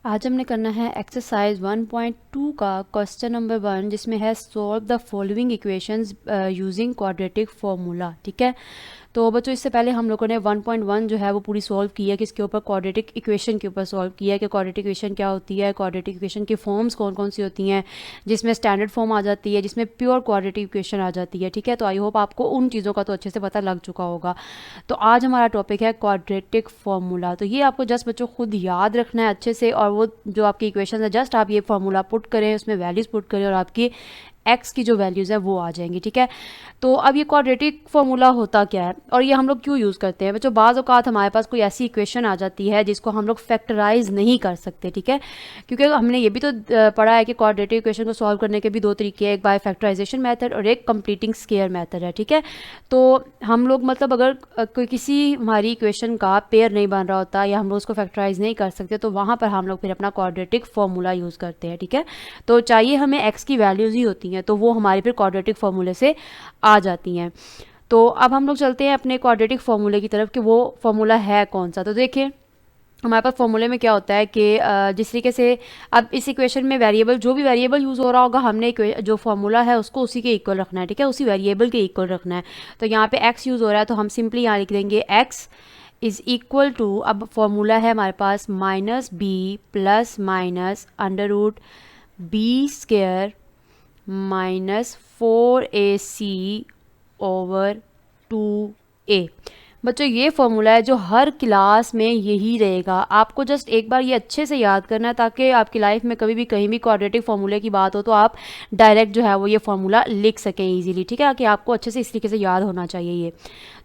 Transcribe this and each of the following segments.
आज हमने करना है एक्सरसाइज 1.2 का क्वेश्चन नंबर 1, जिसमें है solve the following equations using quadratic formula. ठीक है, तो बच्चों इससे पहले हम लोगों ने 1.1 जो है वो पूरी सॉल्व की है, किसके ऊपर, क्वाड्रेटिक इक्वेशन के ऊपर सॉल्व किया है कि क्वाड्रेटिक इक्वेशन क्या होती है, क्वाड्रेटिक इक्वेशन की फॉर्म्स कौन कौन सी होती हैं, जिसमें स्टैंडर्ड फॉर्म आ जाती है, जिसमें प्योर क्वाड्रेटिक इक्वेशन आ जाती है। ठीक है, तो आई होप आपको उन चीज़ों का तो अच्छे से पता लग चुका होगा। तो आज हमारा टॉपिक है क्वाड्रेटिक फार्मूला। तो ये आपको जस्ट बच्चों खुद याद रखना है अच्छे से, और वो जो आपकी इक्वेशन है जस्ट आप ये फार्मूला पुट करें, उसमें वैल्यूज़ पुट करें और आपकी एक्स की जो वैल्यूज़ है वो आ जाएंगी। ठीक है, तो अब ये क्वाड्रेटिक फार्मूला होता क्या है और ये हम लोग क्यों यूज़ करते हैं बच्चों। बाज़ औक़ात हमारे पास कोई ऐसी इक्वेशन आ जाती है जिसको हम लोग फैक्टराइज नहीं कर सकते। ठीक है, क्योंकि हमने ये भी तो पढ़ा है कि क्वाड्रेटिक इक्वेशन को सॉल्व करने के भी दो तरीके हैं, एक बाय फैक्टराइजेशन मेथड और एक कंप्लीटिंग स्क्वायर मेथड है। ठीक है, तो हम लोग मतलब अगर कोई किसी हमारी इक्वेशन का पेयर नहीं बन रहा होता या हम लोग उसको फैक्टराइज नहीं कर सकते, तो वहाँ पर हम लोग फिर अपना क्वाड्रेटिक फार्मूला यूज़ करते हैं। ठीक है, तो चाहिए हमें एक्स की वैल्यूज़ ही होती हैं, तो वो हमारी फिर क्वाड्रेटिक फार्मूले से आ जाती हैं। तो अब हम लोग चलते हैं अपने क्वाड्रेटिक फार्मूले की तरफ कि वो फार्मूला है कौन सा। तो देखिए हमारे पास फॉर्मूले में क्या होता है कि जिस तरीके से अब इस इक्वेशन में वेरिएबल, जो भी वेरिएबल यूज़ हो रहा होगा, हमने जो फार्मूला है उसको उसी के इक्वल रखना है। ठीक है, उसी वेरिएबल के इक्वल रखना है। तो यहाँ पे एक्स यूज़ हो रहा है तो हम सिंपली यहाँ लिख देंगे एक्स इज़ इक्वल टू, अब फॉर्मूला है हमारे पास minus B plus minus under root B square minus 4ac over 2a। बच्चों ये फॉर्मूला है जो हर क्लास में यही रहेगा, आपको जस्ट एक बार ये अच्छे से याद करना है ताकि आपकी लाइफ में कभी भी कहीं भी क्वाड्रेटिक फार्मूले की बात हो तो आप डायरेक्ट जो है वो ये फार्मूला लिख सकें इजीली। ठीक है, कि आपको अच्छे से इस तरीके से याद होना चाहिए ये।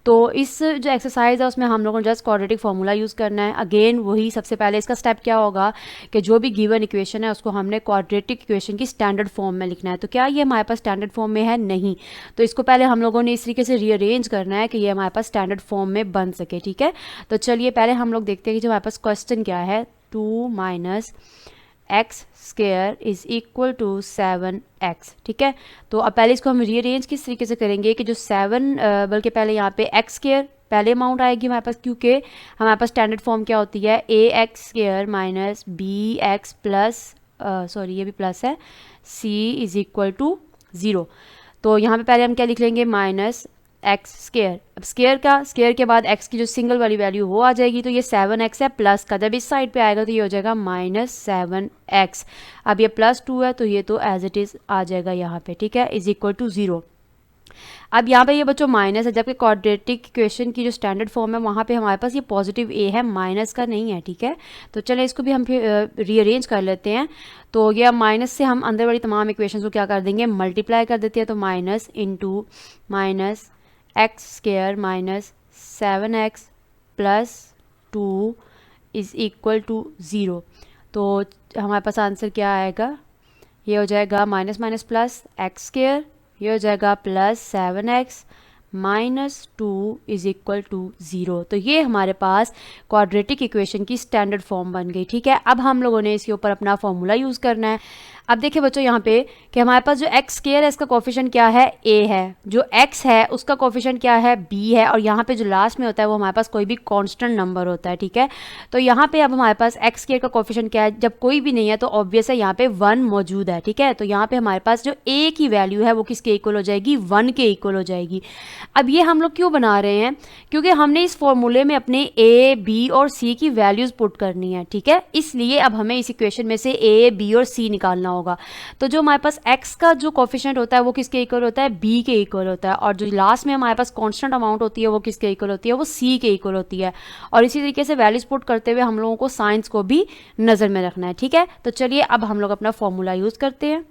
तो इस जो एक्सरसाइज है उसमें हम लोगों ने जस्ट क्वाड्रेटिक फार्मूला यूज़ करना है। अगेन वही सबसे पहले इसका स्टेप क्या होगा कि जो भी गिवन इक्वेशन है उसको हमने क्वाड्रेटिक इक्वेशन की स्टैंडर्ड फॉर्म में लिखना है। तो क्या ये हमारे पास स्टैंडर्ड फॉर्म में है? नहीं। तो इसको पहले हम लोगों ने इस तरीके से रीअरेंज करना है कि ये हमारे पास स्टैंडर्ड फॉर्म में बन सके। ठीक है, तो चलिए पहले हम लोग देखते हैं कि जो हमारे पास क्वेश्चन क्या है। 2 minus x square is equal to 7x। ठीक है, तो अब पहले इसको हम रीअरेंज किस तरीके से करेंगे कि जो 7 बल्कि पहले यहाँ पे एक्स स्क्वायर पहले अमाउंट आएगी हमारे पास, क्योंकि हमारे पास स्टैंडर्ड फॉर्म क्या होती है, A X square minus B X plus sorry ये भी प्लस है, सी इज इक्वल टू 0। तो यहाँ पे पहले हम क्या लिख लेंगे, माइनस एक्स स्क्वायर। अब स्क्वायर के बाद एक्स की जो सिंगल वाली वैल्यू वो आ जाएगी, तो ये 7x है प्लस का, जब इस साइड पे आएगा तो ये हो जाएगा -7x। अब ये +2 है तो ये तो एज इट इज़ आ जाएगा यहाँ पे। ठीक है, इज इक्वल टू 0। अब यहाँ पे ये बच्चों माइनस है, जबकि क्वाड्रेटिक इक्वेशन की जो स्टैंडर्ड फॉर्म है वहाँ पे हमारे पास ये पॉजिटिव ए है, माइनस का नहीं है। ठीक है, तो चले इसको भी हम फिर रीअरेंज कर लेते हैं। तो ये माइनस से हम अंदर वाली तमाम इक्वेशन को क्या कर देंगे, मल्टीप्लाई कर देते हैं। तो minus into minus x square minus 7x plus 2 is equal to 0। तो हमारे पास आंसर क्या आएगा, ये हो जाएगा minus minus plus x square, ये हो जाएगा plus 7x minus 2 is equal to 0। तो ये हमारे पास क्वाड्रेटिक इक्वेशन की स्टैंडर्ड फॉर्म बन गई। ठीक है, अब हम लोगों ने इसके ऊपर अपना फॉर्मूला यूज़ करना है। अब देखिए बच्चों यहाँ पे कि हमारे पास जो एक्स स्क्वायर है इसका कोफिशिएंट क्या है, a है, जो x है उसका कोफिशिएंट क्या है, b है, और यहाँ पे जो लास्ट में होता है वो हमारे पास कोई भी कांस्टेंट नंबर होता है। ठीक है, तो यहाँ पे अब हमारे पास एक्स स्क्वायर का कोफिशिएंट क्या है, जब कोई भी नहीं है तो ऑब्वियस है यहाँ पे 1 मौजूद है। ठीक है, तो यहाँ पे हमारे पास जो a की वैल्यू है वो किसके इक्वल हो जाएगी, 1 के इक्वल हो जाएगी। अब ये हम लोग क्यों बना रहे हैं, क्योंकि हमने इस फॉर्मूले में अपने a b और c की वैल्यूज पुट करनी है। ठीक है, इसलिए अब हमें इस इक्वेशन में से a b और c निकालना होगा। तो जो हमारे पास x का जो कोफिशिएंट होता है वो किसके इक्वल होता है, b के इक्वल होता है, और जो लास्ट में हमारे पास कांस्टेंट अमाउंट होती है वो किसके इक्वल होती है, वो c के इक्वल होती है। और इसी तरीके से वैल्यूज पुट करते हुए हम लोगों को साइंस को भी नज़र में रखना है। ठीक है, तो चलिए अब हम लोग अपना फॉर्मूला यूज़ करते हैं।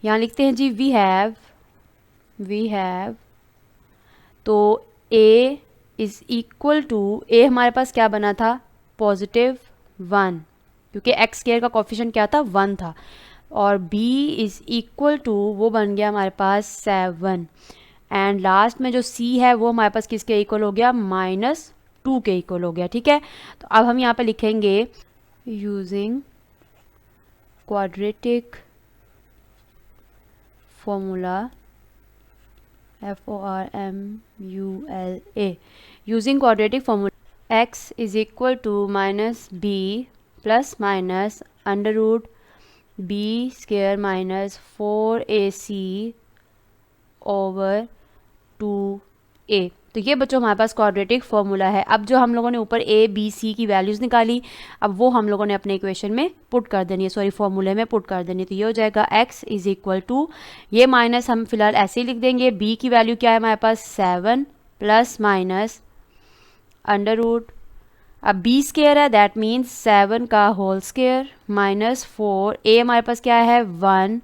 यहाँ लिखते हैं जी वी हैव, तो a is equal to, a हमारे पास क्या बना था, +1, क्योंकि एक्स स्क्वायर का कोफिशिएंट क्या था, 1 था, और b इज़ इक्वल टू वो बन गया हमारे पास 7, एंड लास्ट में जो c है वो हमारे पास किसके इक्वल हो गया, -2 के इक्वल हो गया। ठीक है, तो अब हम यहाँ पे लिखेंगे using quadratic formula FORMULA, using quadratic formula x is equal to -b plus minus under root B square minus 4ac over 2a। तो ये बच्चों हमारे पास क्वाड्रेटिक फॉर्मूला है। अब जो हम लोगों ने ऊपर a b c की वैल्यूज़ निकाली, अब वो हम लोगों ने अपने इक्वेशन में पुट कर देनी है, सॉरी फॉर्मूले में पुट कर देनी है। तो ये हो जाएगा x इज इक्वल टू, ये माइनस हम फिलहाल ऐसे ही लिख देंगे, b की वैल्यू क्या है हमारे पास 7 प्लस माइनस अंडर रूट, अब b स्क्वायर है दैट मीन्स 7 का होल स्क्वायर माइनस 4, a हमारे पास क्या है 1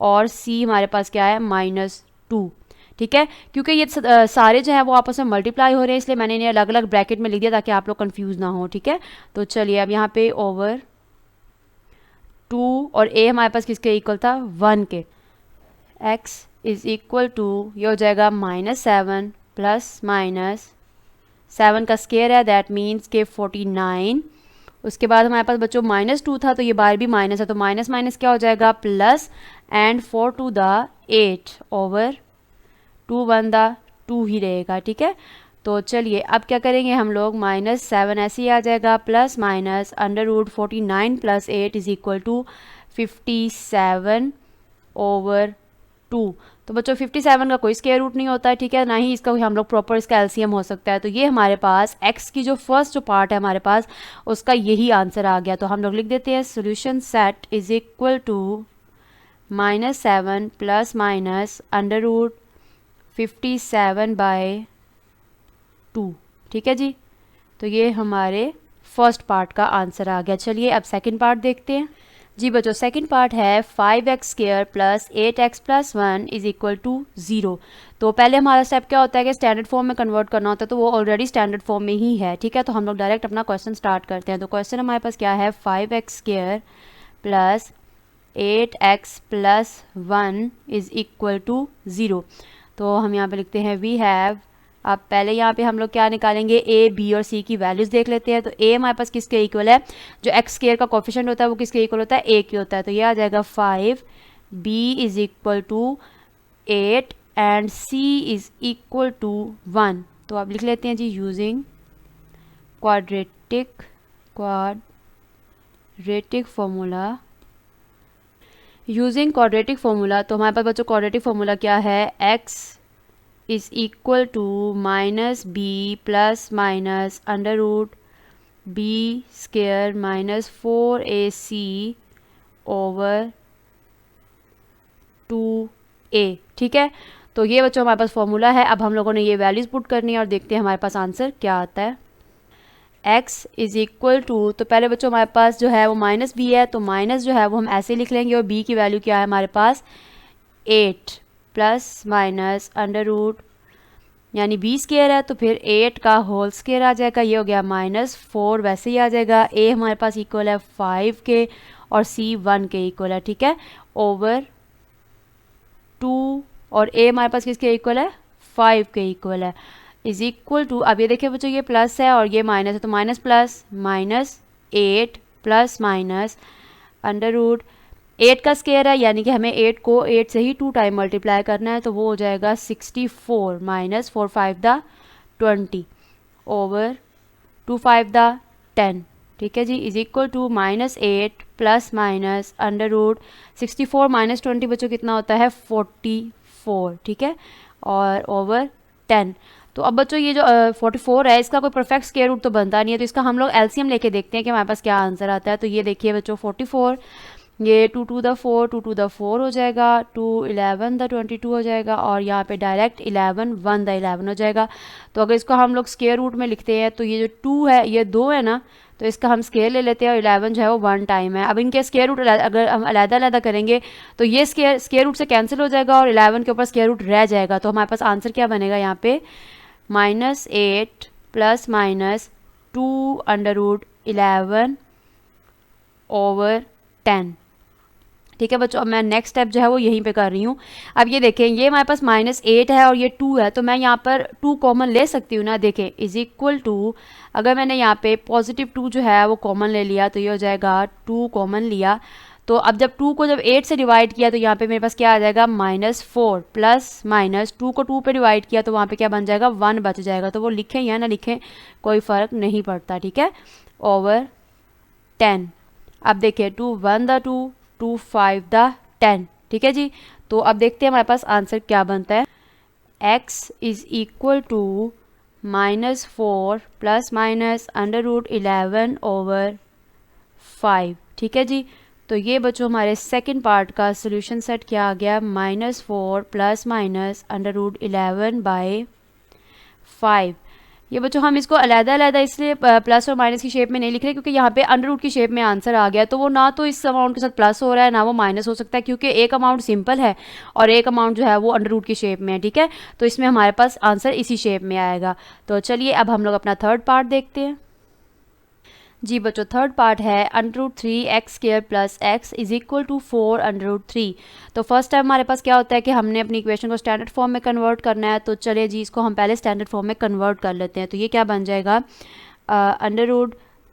और c हमारे पास क्या है -2। ठीक है, क्योंकि ये सारे जो है वो आपस में मल्टीप्लाई हो रहे हैं, इसलिए मैंने इन्हें अलग अलग ब्रैकेट में लिख दिया ताकि आप लोग कंफ्यूज ना हो। ठीक है, तो चलिए अब यहाँ पे ओवर 2 और a हमारे पास किसके इक्वल था 1 के, x इज इक्वल टू, ये हो जाएगा -7 प्लस माइनस 7 का स्क्वायर है दैट मीन्स के 49। उसके बाद हमारे पास बच्चों -2 था तो ये बार भी माइनस है, तो माइनस माइनस क्या हो जाएगा प्लस, एंड 4 टू द 8 ओवर 2 1 द 2 ही रहेगा। ठीक है, तो चलिए अब क्या करेंगे हम लोग, -7 ऐसे ही आ जाएगा plus minus under root 49 plus 8 is equal to 57 over 2। तो बच्चों 57 का कोई स्क्वायर रूट नहीं होता है, ठीक है, ना ही इसका हम लोग प्रॉपर इसका एलसीएम हो सकता है। तो ये हमारे पास x की जो फर्स्ट जो पार्ट है हमारे पास उसका यही आंसर आ गया। तो हम लोग लिख देते हैं solution set is equal to -7 plus minus under root 57/2। ठीक है जी, तो ये हमारे फर्स्ट पार्ट का आंसर आ गया। चलिए अब सेकंड पार्ट देखते हैं। जी बच्चों सेकंड पार्ट है 5x square plus 8x plus 1 is equal to 0। तो पहले हमारा स्टेप क्या होता है कि स्टैंडर्ड फॉर्म में कन्वर्ट करना होता है, तो वो ऑलरेडी स्टैंडर्ड फॉर्म में ही है। ठीक है, तो हम लोग डायरेक्ट अपना क्वेश्चन स्टार्ट करते हैं। तो क्वेश्चन हमारे पास क्या है 5x square plus 8x plus 1 is equal to 0। तो हम यहाँ पे लिखते हैं वी हैव, अब पहले यहाँ पे हम लोग क्या निकालेंगे, a b और c की वैल्यूज़ देख लेते हैं। तो a हमारे पास किसके इक्वल है, जो x स्क्वायर का कोफिशिएंट होता है वो किसके इक्वल होता है a के होता है। तो ये आ जाएगा 5, b is equal to 8 and c is equal to 1। तो आप लिख लेते हैं जी using quadratic formula, using quadratic formula. तो हमारे पास बच्चों क्वाड्रेटिक फॉर्मूला क्या है, x is equal to minus B plus minus under root B square minus 4ac over 2a। ठीक है, तो ये बच्चों हमारे पास फॉर्मूला है। अब हम लोगों ने ये वैल्यूज़ पुट करनी है और देखते हैं हमारे पास आंसर क्या आता है। x इज इक्वल टू, तो पहले बच्चों हमारे पास जो है वो माइनस b है, तो माइनस जो है वो हम ऐसे लिख लेंगे और b की वैल्यू क्या है हमारे पास 8 प्लस माइनस अंडर रूट, यानी b स्क्वायर है तो फिर 8 का होल स्क्वायर आ जाएगा, ये हो गया -4 वैसे ही आ जाएगा। a हमारे पास इक्वल है 5 के और c 1 के इक्वल है। ठीक है, ओवर 2 और a हमारे पास किसके इक्वल है 5 के इक्वल है, इज इक्वल टू, अब ये देखिए बच्चों ये प्लस है और ये माइनस है, तो minus plus -8 plus minus under root 8 का स्क्वायर है, यानी कि हमें 8 को 8 से ही 2 टाइम मल्टीप्लाई करना है, तो वो हो जाएगा 64 माइनस 4 5 द 20 ओवर 2 5 द 10। ठीक है जी, is equal to -8 plus minus under root 64 minus 20 बच्चों कितना होता है 44। ठीक है, और ओवर 10। तो अब बच्चों ये जो 44 है इसका कोई परफेक्ट स्क्वायर रूट तो बनता नहीं है, तो इसका हम लोग एलसीएम लेके देखते हैं कि हमारे पास क्या आंसर आता है। तो ये देखिए बच्चों 44, ये 2 टू द 4 2 टू द 4 हो जाएगा, 2 11 द 22 हो जाएगा, और यहाँ पे डायरेक्ट 11 1 द 11 हो जाएगा। तो अगर इसको हम लोग स्क्वायर रूट में लिखते हैं तो ये जो 2 है ये 2 है ना, तो इसका हम स्क्वायर ले लेते हैं और 11 जो है वो 1 टाइम है। अब इनके स्क्वायर रूट अगर हम अलग-अलग करेंगे तो ये स्क्वायर रूट से कैंसिल हो जाएगा और 11 के ऊपर स्क्वायर रूट रह जाएगा। तो हमारे पास आंसर क्या बनेगा यहाँ पे -8 plus minus 2 under root 11 over 10। ठीक है बच्चों, अब मैं नेक्स्ट स्टेप जो है वो यहीं पे कर रही हूँ। अब ये देखें ये हमारे पास -8 है और ये 2 है, तो मैं यहाँ पर 2 कॉमन ले सकती हूँ ना। देखें इज इक्वल टू, अगर मैंने यहाँ पे पॉजिटिव 2 जो है वो कॉमन ले लिया तो ये हो जाएगा 2 कॉमन लिया, तो अब जब 2 को जब 8 से डिवाइड किया तो यहाँ पे मेरे पास क्या आ जाएगा -4 प्लस माइनस 2 को 2 पे डिवाइड किया तो वहाँ पे क्या बन जाएगा 1 बच जाएगा। तो वो लिखें या ना लिखें कोई फ़र्क नहीं पड़ता। ठीक है, ओवर 10 अब देखिए 2 1 द 2, 2 5 द 10, ठीक है जी। तो अब देखते हैं हमारे पास आंसर क्या बनता है। x is equal to -4 plus minus √11 over 5, ठीक है जी। तो ये बच्चों हमारे सेकंड पार्ट का सोल्यूशन सेट क्या आ गया, -4 प्लस माइनस √11/5। ये बच्चों हम इसको अलग-अलग इसलिए प्लस और माइनस की शेप में नहीं लिख रहे क्योंकि यहाँ पे अंडर रूट की शेप में आंसर आ गया, तो वो ना तो इस अमाउंट के साथ प्लस हो रहा है ना वो माइनस हो सकता है, क्योंकि एक अमाउंट सिंपल है और एक अमाउंट जो है वो अंडर रूट की शेप में है, ठीक है। तो इसमें हमारे पास आंसर इसी शेप में आएगा। तो चलिए अब हम लोग अपना थर्ड पार्ट देखते हैं। जी बच्चों थर्ड पार्ट है √3x² plus x is equal to 4 √3। तो फर्स्ट टाइम हमारे पास क्या होता है कि हमने अपनी इक्वेशन को स्टैंडर्ड फॉर्म में कन्वर्ट करना है। तो चलिए जी इसको हम पहले स्टैंडर्ड फॉर्म में कन्वर्ट कर लेते हैं। तो ये क्या बन जाएगा,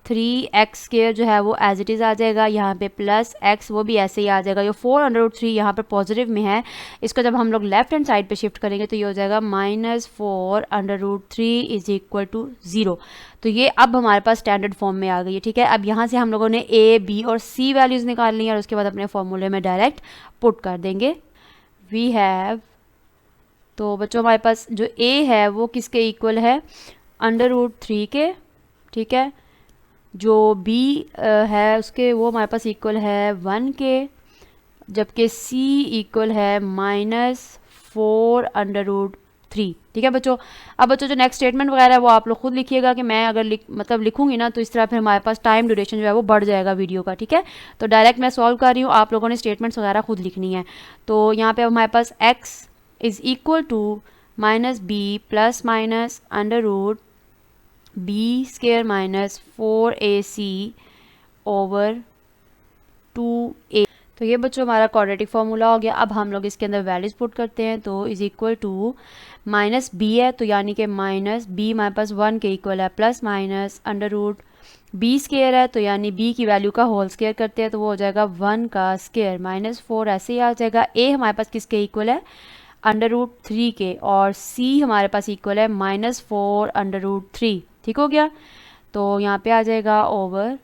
√3x² जो है वो एज इट इज़ आ जाएगा, यहाँ पे प्लस x वो भी ऐसे ही आ जाएगा। ये 4 √3 यहाँ पर पॉजिटिव में है, इसको जब हम लोग लेफ्ट हैंड साइड पे शिफ्ट करेंगे तो ये हो जाएगा -4 √3 इज इक्वल टू 0। तो ये अब हमारे पास स्टैंडर्ड फॉर्म में आ गई है, ठीक है। अब यहाँ से हम लोगों ने a, b और c वैल्यूज़ निकाल ली और उसके बाद अपने फॉर्मूले में डायरेक्ट पुट कर देंगे। वी हैव, तो बच्चों हमारे पास जो a है वो किसके इक्वल है, √3 के, ठीक है। जो b है उसके वो हमारे पास इक्वल है 1 के, जबकि c इक्वल है -4 √3, ठीक है बच्चों। अब बच्चों जो नेक्स्ट स्टेटमेंट वगैरह है वो आप लोग खुद लिखिएगा कि मैं अगर लिखूंगी ना तो इस तरह फिर हमारे पास टाइम ड्यूरेशन जो है वो बढ़ जाएगा वीडियो का, ठीक है। तो डायरेक्ट मैं सॉल्व कर रही हूँ, आप लोगों ने स्टेटमेंट्स वगैरह खुद लिखनी है। तो यहाँ पे हमारे पास x is equal to -b plus minus √b² minus 4ac over 2a। तो ये बच्चों हमारा क्वाड्रेटिक फार्मूला हो गया। अब हम लोग इसके अंदर वैल्यूज पुट करते हैं। तो इज इक्वल टू -b है तो यानी कि -b हमारे पास 1 के इक्वल है, प्लस माइनस √b² है तो यानी b की वैल्यू का होल स्क्वायर करते हैं तो वो हो जाएगा 1 का स्क्वायर, -4 ऐसे ही आ जाएगा। a हमारे पास किसके इक्वल है, √3 के, और c हमारे पास इक्वल है -4 √3, ठीक हो गया। तो यहाँ पे आ जाएगा ओवर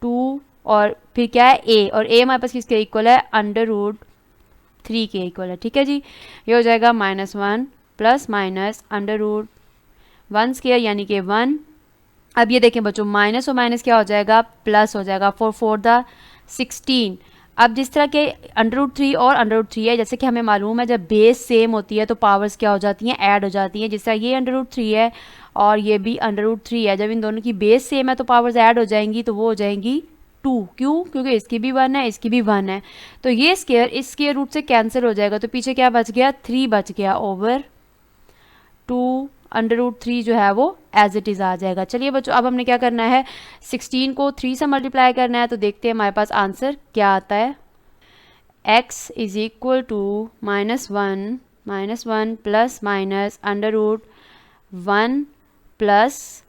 2 और फिर क्या है a, और a हमारे पास किसके इक्वल है, √3 के इक्वल है, ठीक है जी। ये हो जाएगा -1 प्लस माइनस √1² यानी कि 1। अब ये देखें बच्चों माइनस और माइनस क्या हो जाएगा, प्लस हो जाएगा, 4 द 16। अब जिस तरह के √3 और √3 है, जैसे कि हमें मालूम है जब बेस सेम होती है तो पावर्स क्या हो जाती हैं, ऐड हो जाती हैं। जिस तरह ये √3 है और ये भी √3 है, जब इन दोनों की बेस सेम है तो पावर्स ऐड हो जाएंगी, तो वो हो जाएंगी 2। क्यों, क्योंकि इसकी भी 1 है इसकी भी 1 है। तो ये स्क्वायर इस स्क्वायर रूट से कैंसिल हो जाएगा, तो पीछे क्या बच गया, 3 बच गया ओवर 2 √3 जो है वो एज इट इज़ आ जाएगा। चलिए बच्चों अब हमने क्या करना है, 16 को 3 से मल्टीप्लाई करना है। तो देखते हैं हमारे पास आंसर क्या आता है। x is equal to -1 plus minus √1 plus,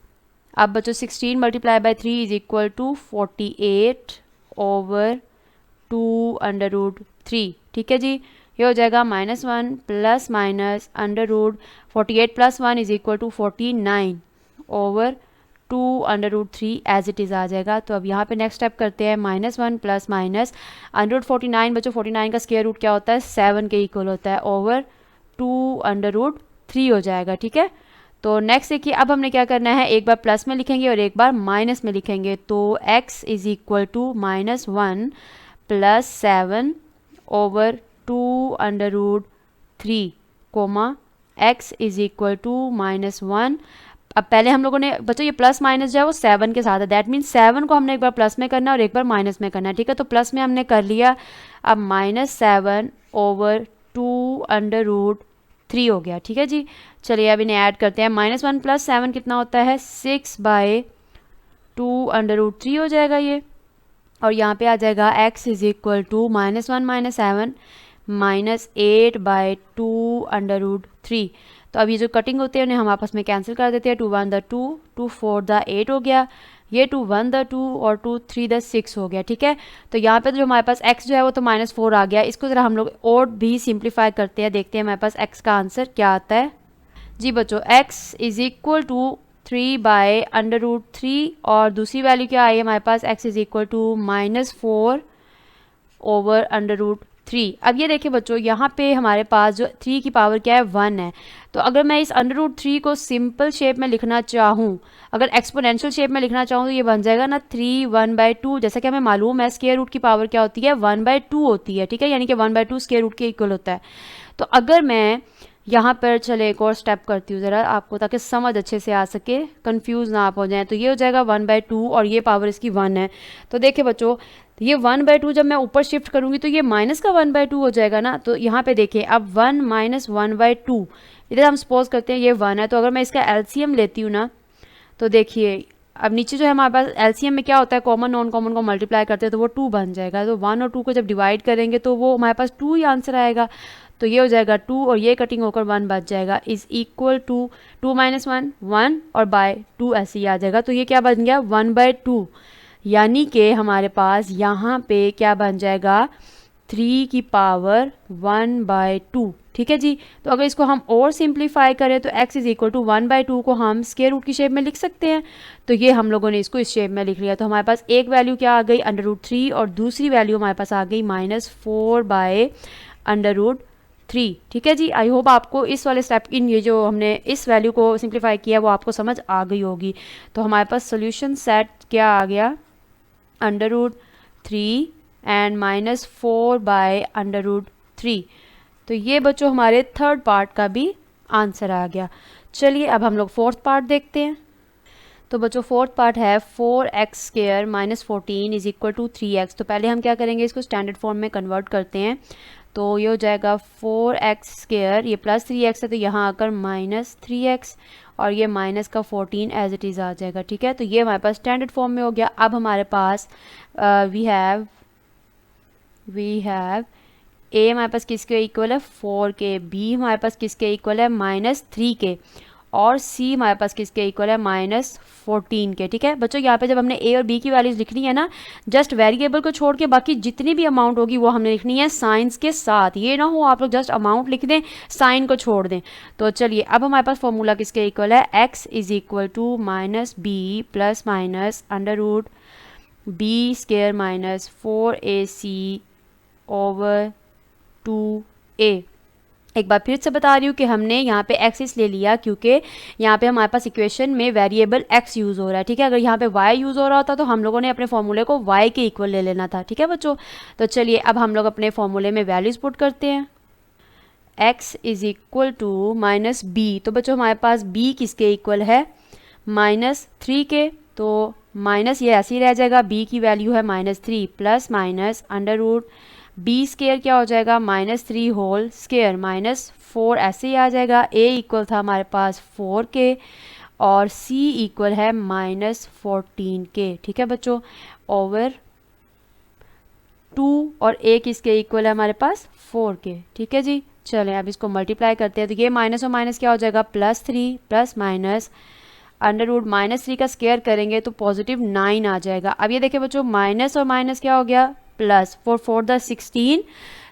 अब बच्चों 16 multiply by 3 is equal to 48 over 2 √3, ठीक है जी। ये हो जाएगा -1 plus minus √48 plus 1 is equal to 49 over 2 √3 as it is आ जाएगा। तो अब यहाँ पे नेक्स्ट स्टेप करते हैं, -1 प्लस माइनस √49, बच्चों 49 का स्क्वायर रूट क्या होता है, 7 के इक्वल होता है, ओवर 2 √3 हो जाएगा, ठीक है। तो नेक्स्ट देखिए अब हमने क्या करना है, एक बार प्लस में लिखेंगे और एक बार माइनस में लिखेंगे। तो x is equal to -1 plus 7 over 2 √3 comma x is equal to -1। अब पहले हम लोगों ने बच्चों ये प्लस माइनस जो है वो 7 के साथ है, दैट मीन्स 7 को हमने एक बार प्लस में करना है और एक बार माइनस में करना है, ठीक है। तो प्लस में हमने कर लिया, अब -7 ओवर 2 √3 हो गया, ठीक है जी। चलिए अब इन्हें ऐड करते हैं, -1 प्लस 7 कितना होता है, 6/2 √3 हो जाएगा ये, और यहाँ पे आ जाएगा x is equal to -1 minus 7 -8/2 √3। तो अब ये जो कटिंग होती है उन्हें हम आपस में कैंसिल कर देते हैं, 2 1 द 2, 2 4 द 8 हो गया, ये 2 1 द 2 और 2 3 द 6 हो गया, ठीक है। तो यहाँ पे जो हमारे पास x जो है वो तो -4 आ गया, इसको ज़रा हम लोग और भी सिंप्लीफाई करते हैं, देखते हैं हमारे पास x का आंसर क्या आता है। जी बच्चों x इज इक्वल टू 3/√3 और दूसरी वैल्यू क्या आई है हमारे पास, x इज इक्वल टू -4/√3। अब ये देखिए बच्चों, यहाँ पे हमारे पास जो 3 की पावर क्या है 1 है। तो अगर मैं इस √3 को सिंपल शेप में लिखना चाहूँ, अगर एक्सपोनेंशियल शेप में लिखना चाहूँ तो ये बन जाएगा ना 3 1/2। जैसा कि हमें मालूम है स्क्वायर रूट की पावर क्या होती है 1/2 होती है, ठीक है, यानी कि 1/2 स्क्वायर रूट के इक्वल होता है। तो अगर मैं यहाँ पर चले एक और स्टेप करती हूँ ज़रा आपको, ताकि समझ अच्छे से आ सके, कंफ्यूज ना आप हो जाएं। तो ये हो जाएगा 1/2 और ये पावर इसकी 1 है। तो देखिए बच्चों, ये 1/2 जब मैं ऊपर शिफ्ट करूँगी तो ये माइनस का 1/2 हो जाएगा ना। तो यहाँ पे देखिए अब 1 - 1/2, इधर हम सपोज करते हैं ये 1 है। तो अगर मैं इसका एलसीएम लेती हूँ ना, तो देखिए अब नीचे जो है हमारे पास एलसीएम में क्या होता है, कॉमन नॉन कॉमन को मल्टीप्लाई करते हैं तो वो 2 बन जाएगा। तो 1 और 2 को जब डिवाइड करेंगे तो वो हमारे पास 2 ही आंसर आएगा। तो ये हो जाएगा 2 और ये कटिंग होकर 1 बच जाएगा, इज इक्वल टू 2 - 1 1 और बाय 2 ऐसे ही आ जाएगा। तो ये क्या बन गया 1/2, यानी कि हमारे पास यहाँ पे क्या बन जाएगा 3 की पावर 1/2, ठीक है जी। तो अगर इसको हम और सिंप्लीफाई करें तो x इज इक्वल टू 1/2 को हम स्क्वायर रूट की शेप में लिख सकते हैं। तो ये हम लोगों ने इसको इस शेप में लिख लिया। तो हमारे पास एक वैल्यू क्या आ गई √3 और दूसरी वैल्यू हमारे पास आ गई -4/√3, ठीक है जी। आई होप आपको इस वाले स्टेप इन ये जो हमने इस वैल्यू को सिंप्लीफाई किया वो आपको समझ आ गई होगी। तो हमारे पास सोल्यूशन सेट क्या आ गया √3 एंड -4/√3। तो ये बच्चों हमारे थर्ड पार्ट का भी आंसर आ गया। चलिए अब हम लोग फोर्थ पार्ट देखते हैं। तो बच्चों फोर्थ पार्ट है 4x² - 14 is equal to 3x। तो पहले हम क्या करेंगे, इसको स्टैंडर्ड फॉर्म में कन्वर्ट करते हैं। तो ये हो जाएगा 4x², ये प्लस 3x है तो यहाँ आकर -3x और ये माइनस का 14 एज इट इज़ आ जाएगा, ठीक है। तो ये हमारे पास स्टैंडर्ड फॉर्म में हो गया। अब हमारे पास वी हैव ए हमारे पास किसके इक्वल है 4 के, बी हमारे पास किसके इक्वल है -3 के, और सी हमारे पास किसके इक्वल है -14 के, ठीक है बच्चों। यहाँ पे जब हमने ए और बी की वैल्यूज लिखनी है ना, जस्ट वेरिएबल को छोड़ के बाकी जितनी भी अमाउंट होगी वो हमने लिखनी है साइंस के साथ। ये ना हो आप लोग जस्ट अमाउंट लिख दें साइन को छोड़ दें। तो चलिए अब हमारे पास फॉर्मूला किसके इक्वल है, x is equal to -b plus minus √b² -4ac over 2a। एक बार फिर से बता रही हूँ कि हमने यहाँ पे x इसलिए लिया क्योंकि यहाँ पे हमारे पास इक्वेशन में वेरिएबल x यूज़ हो रहा है, ठीक है। अगर यहाँ पे y यूज़ हो रहा होता तो हम लोगों ने अपने फॉर्मूले को y के इक्वल ले लेना था, ठीक है बच्चों। तो चलिए अब हम लोग अपने फॉर्मूले में वैल्यूज़ पुट करते हैं। x is equal to -b। तो बच्चों हमारे पास b किसके इक्वल है -3 के, तो माइनस ये ऐसे ही रह जाएगा, b की वैल्यू है -3 प्लस माइनस √b² क्या हो जाएगा -3 होल स्क्वायर -4 ऐसे ही आ जाएगा। a इक्वल था हमारे पास 4 के और c इक्वल है -14 के, ठीक है बच्चों, ओवर 2 और a किसके इक्वल है हमारे पास 4 के, ठीक है जी। चलें अब इसको मल्टीप्लाई करते हैं। तो ये माइनस और माइनस क्या हो जाएगा +3 प्लस माइनस √-3 का स्क्वायर करेंगे तो पॉजिटिव 9 आ जाएगा। अब ये देखिए बच्चों माइनस और माइनस क्या हो गया प्लस, 4 × 16,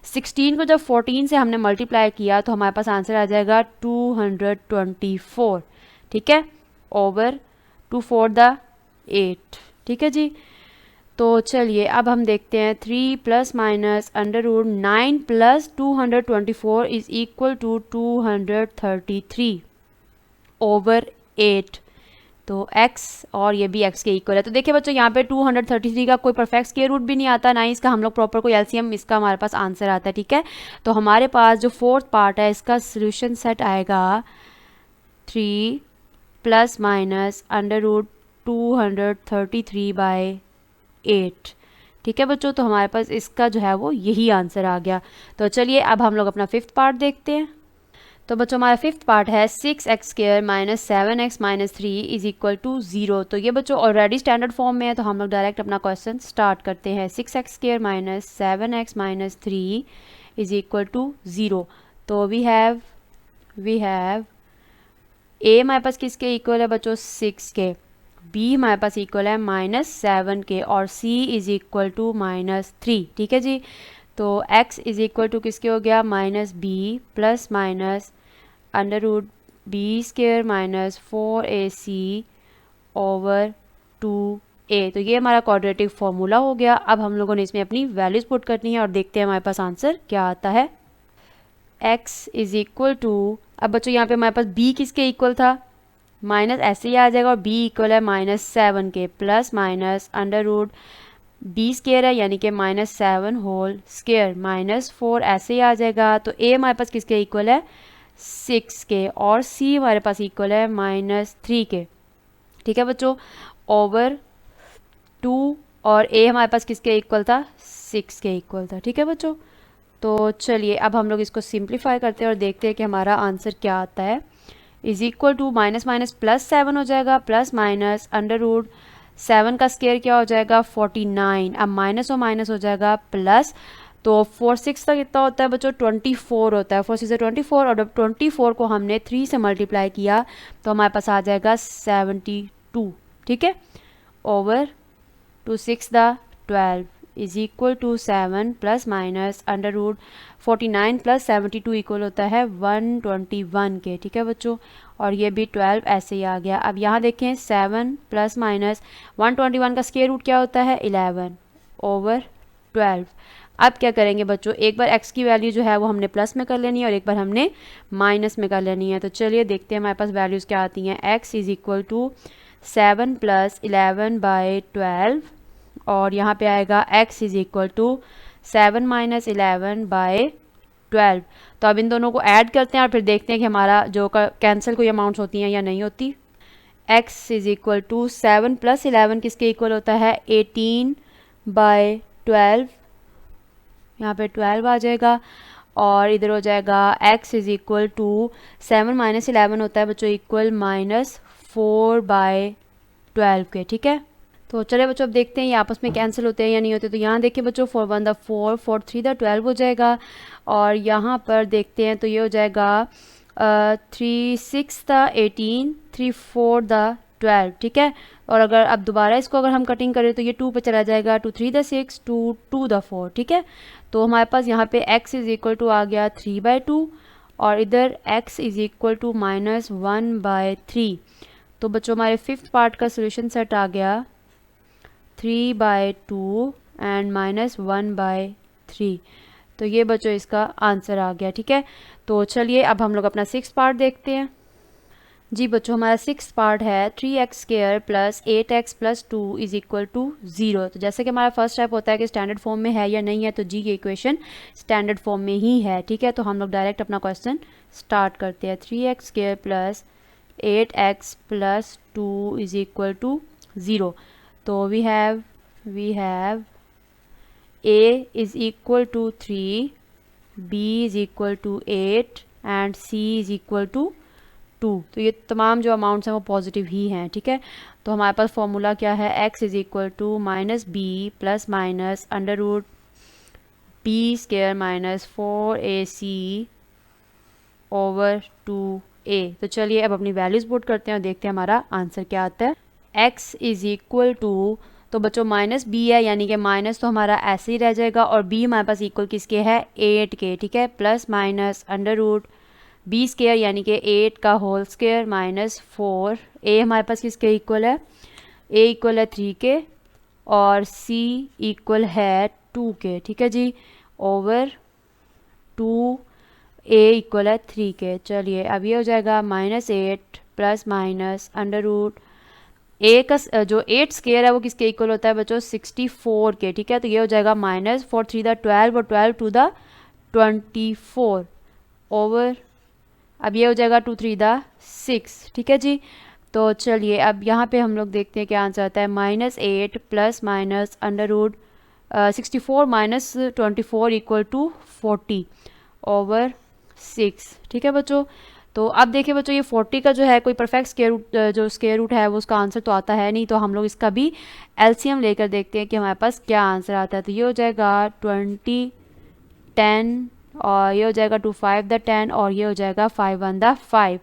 16 को जब 14 से हमने मल्टीप्लाई किया तो हमारे पास आंसर आ जाएगा 224, ठीक है, ओवर 2 4 8, ठीक है जी। तो चलिए अब हम देखते हैं 3 plus minus √9 plus 224 is equal to 233 over 8। तो x और ये भी x के इक्वल है। तो देखिए बच्चों यहाँ पे 233 का कोई परफेक्ट स्क्वायर रूट भी नहीं आता, ना ही इसका हम लोग प्रॉपर कोई एलसीएम इसका हमारे पास आंसर आता है, ठीक है। तो हमारे पास जो फोर्थ पार्ट है इसका सोल्यूशन सेट आएगा 3 प्लस माइनस √233/8, ठीक है बच्चों। तो हमारे पास इसका जो है वो यही आंसर आ गया। तो चलिए अब हम लोग अपना फिफ्थ पार्ट देखते हैं। तो बच्चों हमारा फिफ्थ पार्ट है 6x² - 7x - 3 is equal to 0। तो ये बच्चों ऑलरेडी स्टैंडर्ड फॉर्म में है तो हम लोग डायरेक्ट अपना क्वेश्चन स्टार्ट करते हैं। 6x² - 7x - 3 is equal to 0। तो वी हैव a हमारे पास किसके इक्वल है बच्चों 6 के, b हमारे पास इक्वल है -7 के और c इज इक्वल टू -3, ठीक है जी। तो x इज इक्वल टू किसके हो गया -b plus minus B square minus 4ac over 2a। तो ये हमारा क्वाड्रेटिक फॉर्मूला हो गया। अब हम लोगों ने इसमें अपनी वैल्यूज़ पुट करनी है और देखते हैं हमारे पास आंसर क्या आता है। x इज़ इक्वल टू, अब बच्चों यहाँ पे हमारे पास b किसके इक्वल था, माइनस ऐसे ही आ जाएगा और b इक्वल है -7 के, plus minus under root b square है यानी कि -7 होल स्क्वायर माइनस 4 ऐसे ही आ जाएगा। तो a हमारे पास किसके इक्वल है 6 के और c हमारे पास इक्वल है -3 के। ठीक है बच्चों, ओवर 2 और a हमारे पास किसके इक्वल था 6 के इक्वल था। ठीक है बच्चों, तो चलिए अब हम लोग इसको सिंप्लीफाई करते हैं और देखते हैं कि हमारा आंसर क्या आता है। Is equal to minus minus +7 हो जाएगा, प्लस माइनस अंडर रूट 7 का स्क्वायर क्या हो जाएगा 49। अब माइनस और माइनस हो जाएगा प्लस, तो 4 6 तक कितना होता है बच्चों 24 होता है। 4 6 से 24 और जब 24 को हमने 3 से मल्टीप्लाई किया तो हमारे पास आ जाएगा 72। ठीक है, ओवर 2 6 द 12 is equal to 7 plus minus under root 49 plus 72 equal होता है 121 के। ठीक है बच्चों, और ये भी 12 ऐसे ही आ गया। अब यहाँ देखें 7 प्लस माइनस 121 का स्क्वायर रूट क्या होता है 11 ओवर 12। अब क्या करेंगे बच्चों, एक बार x की वैल्यू जो है वो हमने प्लस में कर लेनी है और एक बार हमने माइनस में कर लेनी है। तो चलिए देखते हैं हमारे पास वैल्यूज़ क्या आती हैं। x is equal to 7 plus 11 by 12 और यहाँ पे आएगा x is equal to 7 minus 11 by 12। तो अब इन दोनों को ऐड करते हैं और फिर देखते हैं कि हमारा जो कैंसिल कोई अमाउंट्स होती हैं या नहीं होती। x is equal to 7 plus 11 किसके इक्वल होता है 18 बाई 12, यहाँ पे 12 आ जाएगा और इधर हो जाएगा x is equal to 7 minus 11 होता है बच्चों इक्वल -4 बाई 12 के। ठीक है, तो चलिए बच्चों अब देखते हैं ये आपस में कैंसिल होते हैं या नहीं होते। तो यहाँ देखिए बच्चों 4 1 द 4, 4 3 द 12 हो जाएगा और यहाँ पर देखते हैं तो ये हो जाएगा 3 6 द 18, 3 4 द 12। ठीक है, और अगर अब दोबारा इसको अगर हम कटिंग करें तो ये 2 पे चला जाएगा, 2 3 द 6, 2 2 द 4। ठीक है, तो हमारे पास यहाँ पे x इज़ इक्वल टू आ गया 3/2 और इधर x इज़ इक्वल टू -1/3। तो बच्चों हमारे 5th पार्ट का सोल्यूशन सेट आ गया 3/2 एंड -1/3। तो ये बच्चों इसका आंसर आ गया। ठीक है, तो चलिए अब हम लोग अपना 6th पार्ट देखते हैं। जी बच्चों, हमारा 6th पार्ट है 3x square plus 8x plus 2 is equal to 0। तो जैसे कि हमारा फर्स्ट स्टेप होता है कि स्टैंडर्ड फॉर्म में है या नहीं है, तो जी ये इक्वेशन स्टैंडर्ड फॉर्म में ही है। ठीक है, तो हम लोग डायरेक्ट अपना क्वेश्चन स्टार्ट करते हैं। 3x square plus 8x plus 2 is equal to 0। तो we have a is equal to 3, b is equal to 8 and c is equal to 2। तो ये तमाम जो अमाउंट्स हैं वो पॉजिटिव ही हैं। ठीक है, तो हमारे पास फॉर्मूला क्या है x is equal to -b plus minus under root b square minus 4ac over 2a। तो चलिए अब अपनी वैल्यूज़ पुट करते हैं और देखते हैं हमारा आंसर क्या आता है। x इज इक्वल टू, तो बच्चों -b है यानी कि माइनस तो हमारा ऐसे ही रह जाएगा और b हमारे पास इक्वल किसके है 8 के। ठीक है, plus minus under root b square यानी कि 8 का होल स्क्वायर माइनस 4। a हमारे पास किसके इक्वल है, a इक्वल है 3 के और c इक्वल है 2 के। ठीक है जी, ओवर 2 a इक्वल है 3 के। चलिए अब ये हो जाएगा -8 plus minus under root a का जो 8 स्क्वायर है वो किसके इक्वल होता है बच्चों 64 के। ठीक है, तो ये हो जाएगा -4 3 द 12 और 12 2 द 24 ओवर, अब ये हो जाएगा 2 3 द 6। ठीक है जी, तो चलिए अब यहाँ पे हम लोग देखते हैं क्या आंसर आता है। -8 plus minus under root 64 minus 24 equal to 40 over 6। ठीक है बच्चों, तो अब देखिए बच्चों ये 40 का जो है कोई परफेक्ट स्क्वायर रूट, जो स्क्वायर रूट है वो उसका आंसर तो आता है नहीं, तो हम लोग इसका भी एलसीएम लेकर देखते हैं कि हमारे पास क्या आंसर आता है। तो ये हो जाएगा 20 10 और ये हो जाएगा 2 5 द 10 और ये हो जाएगा 5 1 द 5।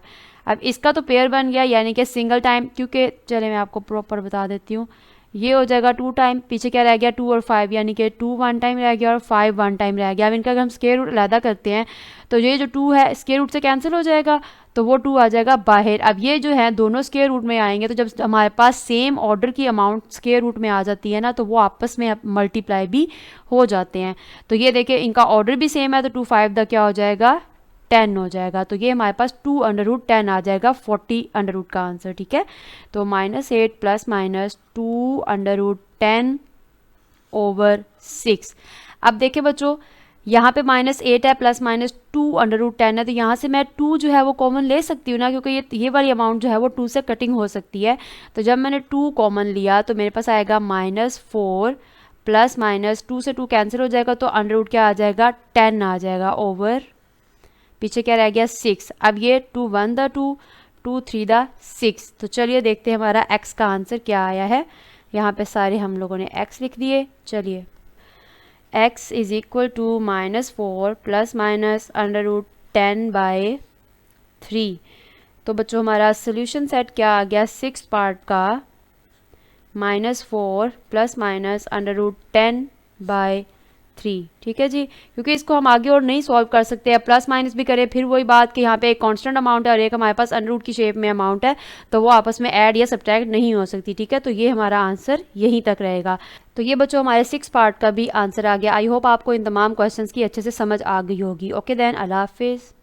अब इसका तो पेयर बन गया यानी कि सिंगल टाइम, क्योंकि चले मैं आपको प्रॉपर बता देती हूँ। ये हो जाएगा 2 टाइम, पीछे क्या रह गया 2 और 5, यानी कि 2 वन टाइम रह गया और 5 वन टाइम रह गया। अब इनका अगर हम स्क्वायर रूट अलग करते हैं तो ये जो 2 है स्क्वायर रूट से कैंसिल हो जाएगा, तो वो 2 आ जाएगा बाहर। अब ये जो है दोनों स्क्वायर रूट में आएंगे, तो जब हमारे पास सेम ऑर्डर की अमाउंट स्क्वायर रूट में आ जाती है ना, तो वो आपस में मल्टीप्लाई भी हो जाते हैं। तो ये देखिए इनका ऑर्डर भी सेम है, तो 2 5 द क्या हो जाएगा 10 हो जाएगा। तो ये हमारे पास 2 अंडर रूट 10 आ जाएगा 40 अंडर रूट का आंसर, ठीक है। तो -8 plus minus 2 under root 10 over 6। अब देखिए बच्चों यहाँ पे -8 है प्लस माइनस 2 अंडर रूट 10 है, तो यहाँ से मैं 2 जो है वो कॉमन ले सकती हूँ ना, क्योंकि ये वाली अमाउंट जो है वो 2 से कटिंग हो सकती है। तो जब मैंने 2 कॉमन लिया तो मेरे पास आएगा -4 प्लस माइनस 2 से 2 कैंसिल हो जाएगा, तो अंडर रूट क्या आ जाएगा 10 आ जाएगा ओवर, पीछे क्या रह गया 6। अब ये 2 1 द 2, 2 3 द 6। तो चलिए देखते हैं हमारा x का आंसर क्या आया है। यहाँ पे सारे हम लोगों ने x लिख दिए। चलिए x is equal to -4 plus minus under root 10/3। तो बच्चों हमारा सोल्यूशन सेट क्या आ गया 6 पार्ट का, -4 प्लस माइनस अंडर रूट 10/3, ठीक है जी। क्योंकि इसको हम आगे और नहीं सॉल्व कर सकते हैं, प्लस माइनस भी करें फिर वही बात कि यहाँ पे एक कांस्टेंट अमाउंट है और एक हमारे पास अंडर रूट की शेप में अमाउंट है, तो वो आपस में ऐड या सब्ट्रैक्ट नहीं हो सकती, ठीक है। तो ये हमारा आंसर यहीं तक रहेगा। तो ये बच्चों हमारे 6 पार्ट का भी आंसर आ गया। आई होप आपको इन तमाम क्वेश्चंस की अच्छे से समझ आ गई होगी। ओके देन, अल्लाह हाफिज़।